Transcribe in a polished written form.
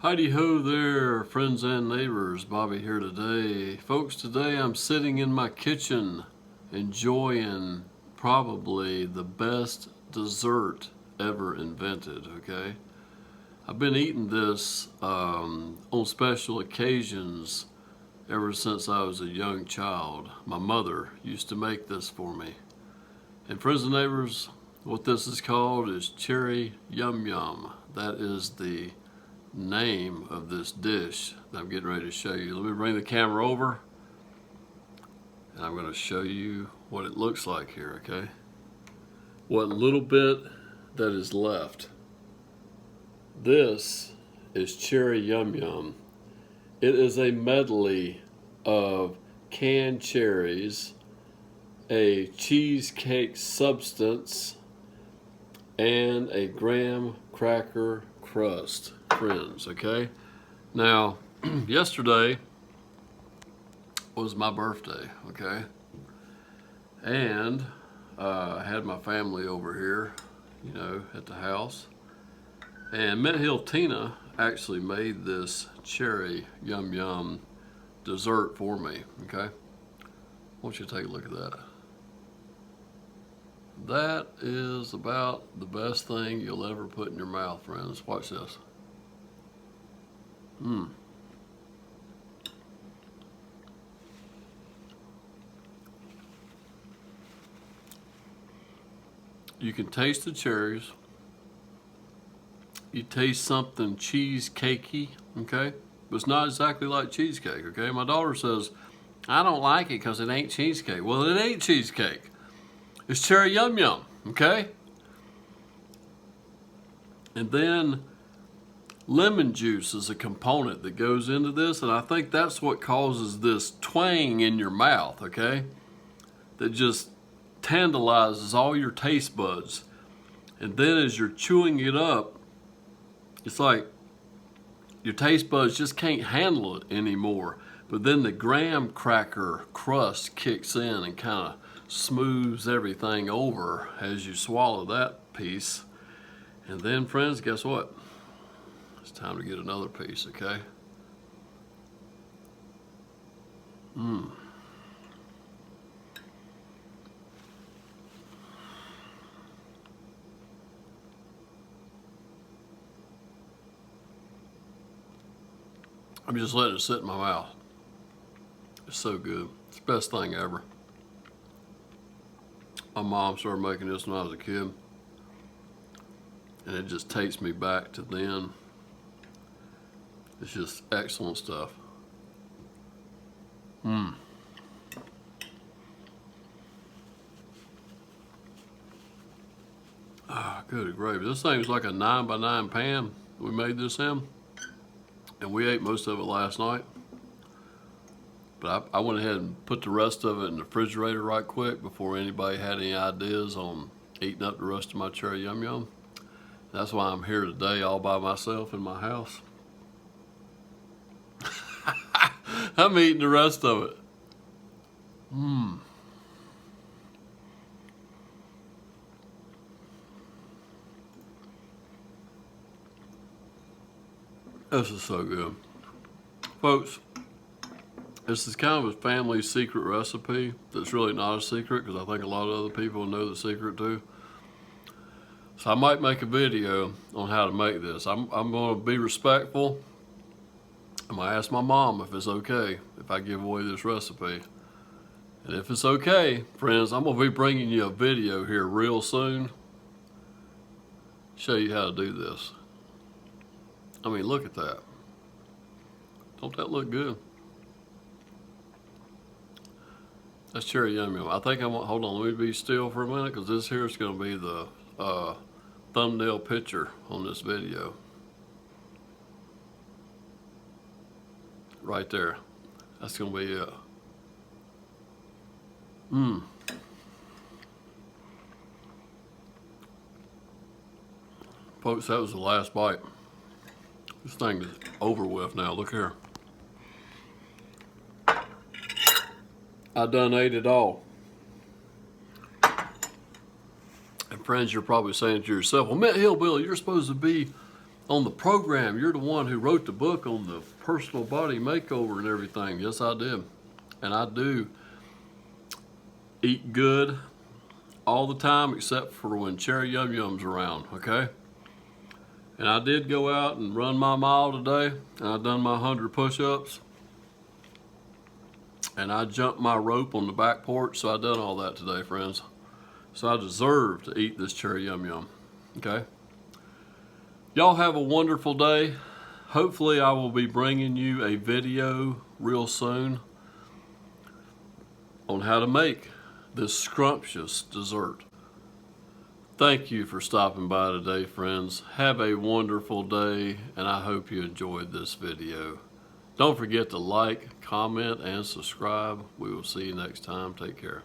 Heidi ho there, friends and neighbors. Bobby here today. Folks, today I'm sitting in my kitchen enjoying probably the best dessert ever invented, okay? I've been eating this on special occasions ever since I was a young child. My mother used to make this for me. And friends and neighbors, what this is called is cherry yum yum. That is the name of this dish that I'm getting ready to show you. Let me bring the camera over and I'm going to show you what it looks like here, okay? What little bit that is left. This is cherry yum yum. It is a medley of canned cherries, a cheesecake substance, and a graham cracker crust, friends, okay? Now, yesterday was my birthday, okay? And I had my family over here, you know, at the house. And Mint Hill Tina actually made this cherry yum yum dessert for me, okay? I want you to take a look at that. That is about the best thing you'll ever put in your mouth, friends. Watch this. You can taste the cherries. You taste something cheesecakey, okay? But it's not exactly like cheesecake, okay? My daughter says, I don't like it because it ain't cheesecake. Well, it ain't cheesecake. It's cherry yum yum, okay? And then lemon juice is a component that goes into this, and I think that's what causes this twang in your mouth, okay? That just tantalizes all your taste buds. And then as you're chewing it up, it's like your taste buds just can't handle it anymore. But then the graham cracker crust kicks in and kind of smooths everything over as you swallow that piece. And then, friends, guess what? It's time to get another piece, okay? I'm just letting it sit in my mouth. It's so good. It's the best thing ever. My mom started making this when I was a kid, and it just takes me back to then. It's just excellent stuff. Ah, good gravy. This thing's like a 9x9 pan we made this in, and we ate most of it last night. But I went ahead and put the rest of it in the refrigerator right quick before anybody had any ideas on eating up the rest of my cherry yum yum. That's why I'm here today all by myself in my house. I'm eating the rest of it. This is so good. Folks, this is kind of a family secret recipe that's really not a secret because I think a lot of other people know the secret too. So I might make a video on how to make this. I'm going to be respectful. I'm going to ask my mom if it's okay if I give away this recipe. And if it's okay, friends, I'm going to be bringing you a video here real soon. Show you how to do this. I mean, look at that. Don't that look good? That's cherry yum yum. I think I'm gonna, hold on, let me be still for a minute because this here is going to be the thumbnail picture on this video. Right there. That's going to be it. Folks, that was the last bite. This thing is over with now. Look here. I done ate it all. And friends, you're probably saying to yourself, well, MintHillBilly, you're supposed to be on the program. You're the one who wrote the book on the personal body makeover and everything. Yes, I did. And I do eat good all the time except for when Cherry Yum Yum's around, okay? And I did go out and run my mile today, and I done my 100 push-ups. And I jumped my rope on the back porch, so I done all that today, friends. So I deserve to eat this Cherry Yum Yum, okay? Y'all have a wonderful day. Hopefully I will be bringing you a video real soon on how to make this scrumptious dessert. Thank you for stopping by today, friends. Have a wonderful day, and I hope you enjoyed this video. Don't forget to like, comment, and subscribe. We will see you next time. Take care.